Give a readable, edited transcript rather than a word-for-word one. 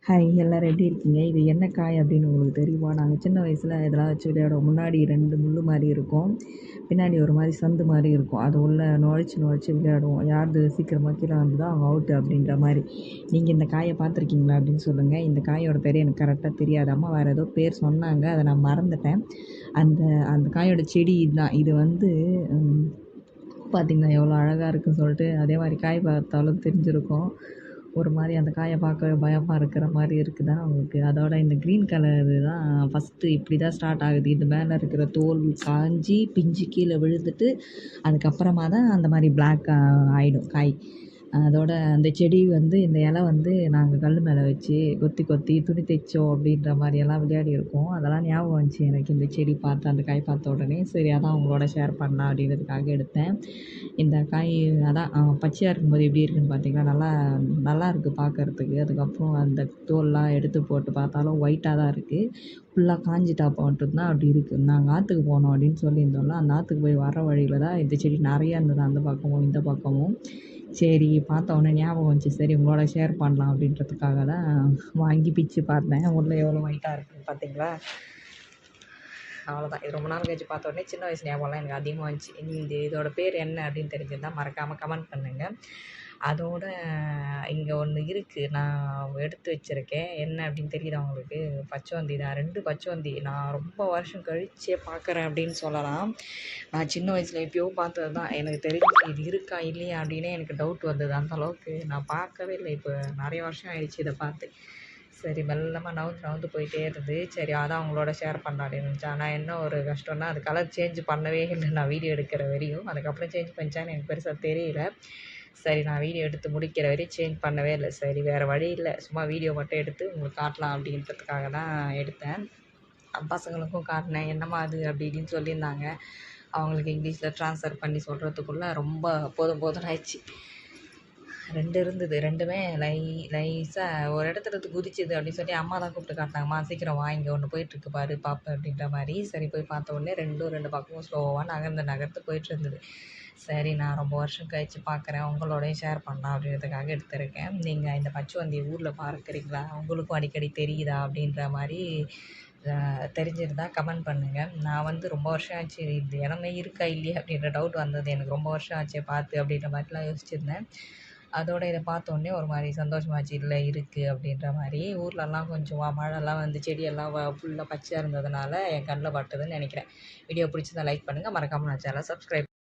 Hi எல்லோரும் எப்படி இருக்கீங்க? இது என்ன காய் அப்படின்னு உங்களுக்கு தெரியுமா? நாங்கள் சின்ன வயசில் இதெல்லாம் வச்சு விளையாடுவோம். முன்னாடி 2 முள்ளு மாரி இருக்கும். பின்னாடி ஒரு மாரி சந்து மாரி இருக்கும். அது உள்ள நுழைச்சி விளையாடுவோம். யாருது சீக்கிரமா கீழ வந்ததோ அவங்க அவுட்டு அப்படின்ற மாரி. நீங்க இந்த காய பார்த்துருக்கீங்களா அப்படின்னு சொல்லுங்க. இந்த காயோட பேரு எனக்கு கரெக்ட்டா தெரியாது. அம்மா வேறு ஏதோ பேர் சொன்னாங்க. அத நான் மறந்துட்டேன். அந்த அந்த காயோட செடி இதுதான். இது வந்து பார்த்தீங்களா எவ்வளோ அழகா இருக்குன்னு சொல்லிட்டு, அதே மாரி காய் பார்த்தாலும் தெரிஞ்சிருக்கும். ஒரு மாரி அந்த காய பார்க்கவே பயமா இருக்கிற மாரி இருக்குதா உங்களுக்கு? அதோட இந்த க்ரீன் கலரு தான் ஃபஸ்ட்டு இப்படி தான் ஸ்டார்ட் ஆகுது. இது மேல இருக்கிற தோல் காய்ஞ்சி, பிஞ்சு கீழ விழுந்துட்டு, அதுக்கப்புறமா தான் அந்த மாரி பிளாக்கா ஆயிடும் காய். அதோட அந்த செடி வந்து இந்த இலை வந்து நாங்க கல்லு மேல வச்சு கொத்தி கொத்தி துணி தைச்சோம் அப்படின்ற மாரியெல்லாம் விளையாடியிருக்கோம். அதெல்லாம் ஞாபகம் வந்துச்சு எனக்கு இந்த செடி பார்த்து, அந்த காய் பார்த்த உடனே. சரி அதான் உங்களோட ஷேர் பண்ணலாம் அப்படின்றதுக்காக எடுத்தேன். இந்த காய் அதான் பச்சையா இருக்கும்போது எப்படி இருக்குன்னு பார்த்தீங்கன்னா, நல்லாயிருக்கு பார்க்கறதுக்கு. அதுக்கப்புறம் அந்த தோல்லாம் எடுத்து போட்டு பார்த்தாலும் ஒயிட்டா தான் இருக்குது. ஃபுல்லா காஞ்சிட்டா மட்டும் தான் அப்படி இருக்குது. நாங்கள் ஆத்துக்கு போனோம் அப்படின்னு சொல்லியிருந்தோம்ல, அந்த ஆத்துக்கு போய் வர வழியில தான் இந்த செடி நெறையா இருந்தது. அந்த பக்கமும், இந்த பக்கமும். சரி பார்த்த உடனே ஞாபகம் வந்துச்சு. சரி உங்களோட ஷேர் பண்ணலாம் அப்படின்றதுக்காக தான் வாங்கி பிச்சு பார்த்தேன். உள்ள எவ்வளோ ஒயிட்டா இருக்குன்னு பார்த்தீங்களா? அவ்வளோதான். இது ரொம்ப நாள் கழிச்சு பார்த்த உடனே சின்ன வயசு ஞாபகம்லாம் எனக்கு அதிகமாக வந்துச்சு. இதோட பேர் என்ன அப்படின்னு தெரிஞ்சிருந்தா மறக்காமல் கமெண்ட் பண்ணுங்கள். அதோட இங்கே ஒன்று இருக்குது. நான் எடுத்து வச்சுருக்கேன். என்ன அப்படின்னு தெரியுதா உங்களுக்கு? பச்சோந்தி தான். 2 பச்சோந்தி. நான் ரொம்ப வருஷம் கழிச்சே பார்க்குறேன் அப்படின்னு சொல்லலாம். நான் சின்ன வயசில் எப்பயோ பார்த்தது தான். எனக்கு தெரிஞ்சு இது இருக்கா இல்லையா அப்படின்னே எனக்கு டவுட் வந்தது. அந்த அளவுக்கு நான் பார்க்கவே இல்லை. இப்போ நிறைய வருஷம் ஆயிடுச்சு இதை பார்த்து. சரி மெல்லமாக நகர்ந்து போயிட்டே இருந்தது. சரி அதான் உங்களோட ஷேர் பண்ணலாம் அப்படின்னு இருந்துச்சு. ஆனால் என்ன ஒரு கஷ்டம்னா, அது கலர் சேஞ்ச் பண்ணவே இல்லை நான் வீடியோ எடுக்கிற வரையும். அதுக்கப்புறம் சேஞ்ச் பண்ணிச்சான்னு எனக்கு பெருசாக தெரியல. சரி நான் வீடியோ எடுத்து முடிக்கிற வரையும் சேஞ்ச் பண்ணவே இல்லை. சரி வேறு வழி இல்லை. சும்மா வீடியோ மட்டும் எடுத்து உங்களுக்கு காட்டலாம் அப்படின்றதுக்காக தான் எடுத்தேன். பசங்களுக்கும் காட்டினேன். என்னம்மா அது அப்படி இப்படின்னு சொல்லியிருந்தாங்க. அவங்களுக்கு இங்கிலீஷில் ட்ரான்ஸ்ஃபர் பண்ணி சொல்கிறதுக்குள்ளே ரொம்ப போதும் போதும்னு ஆயிடுச்சு. 2 இருந்தது. 2மே லைஸா ஒரு இடத்துல இருந்து குதிச்சுது அப்படின்னு சொல்லி அம்மா தான் கூப்பிட்டு காட்டினாங்கம்மா சீக்கிரம் வா இங்கே ஒன்று போயிட்டுருக்கு பாரு பாப்பேன் அப்படின்ற மாதிரி. சரி போய் பார்த்த உடனே 2 பக்கமும் ஸ்லோவாக நகர்ந்து போயிட்டுருந்தது. சரி நான் ரொம்ப வருஷம் கழித்து பார்க்குறேன், உங்களோடையும் ஷேர் பண்ணலாம் அப்படின்றதுக்காக எடுத்திருக்கேன். நீங்கள் இந்த பச்சோந்தி ஊரில் பார்க்குறீங்களா? உங்களுக்கும் அடிக்கடி தெரியுதா? அப்படின்ற மாதிரி தெரிஞ்சிருந்தா கமெண்ட் பண்ணுங்கள். நான் வந்து ரொம்ப வருஷம் ஆச்சு இது இடமே இருக்கா இல்லையா அப்படின்ற டவுட் வந்தது. எனக்கு ரொம்ப வருஷம் ஆச்சே பார்த்து அப்படின்ற மாதிரிலாம் யோசிச்சிருந்தேன். அதோட இதை பார்த்தோன்னே ஒரு மாதிரி சந்தோஷமாச்சு. இல்லை இருக்குது அப்படின்ற மாதிரி. ஊர்லலாம் கொஞ்சம் மழைலாம் வந்து செடியெல்லாம் ஃபுல்லாக பச்சையாக இருந்ததுனால என் கண்ணில் பட்டதுன்னு நினைக்கிறேன். வீடியோ பிடிச்சிருந்தா லைக் பண்ணுங்கள். மறக்காமல் நான் சேனலை சப்ஸ்கிரைப்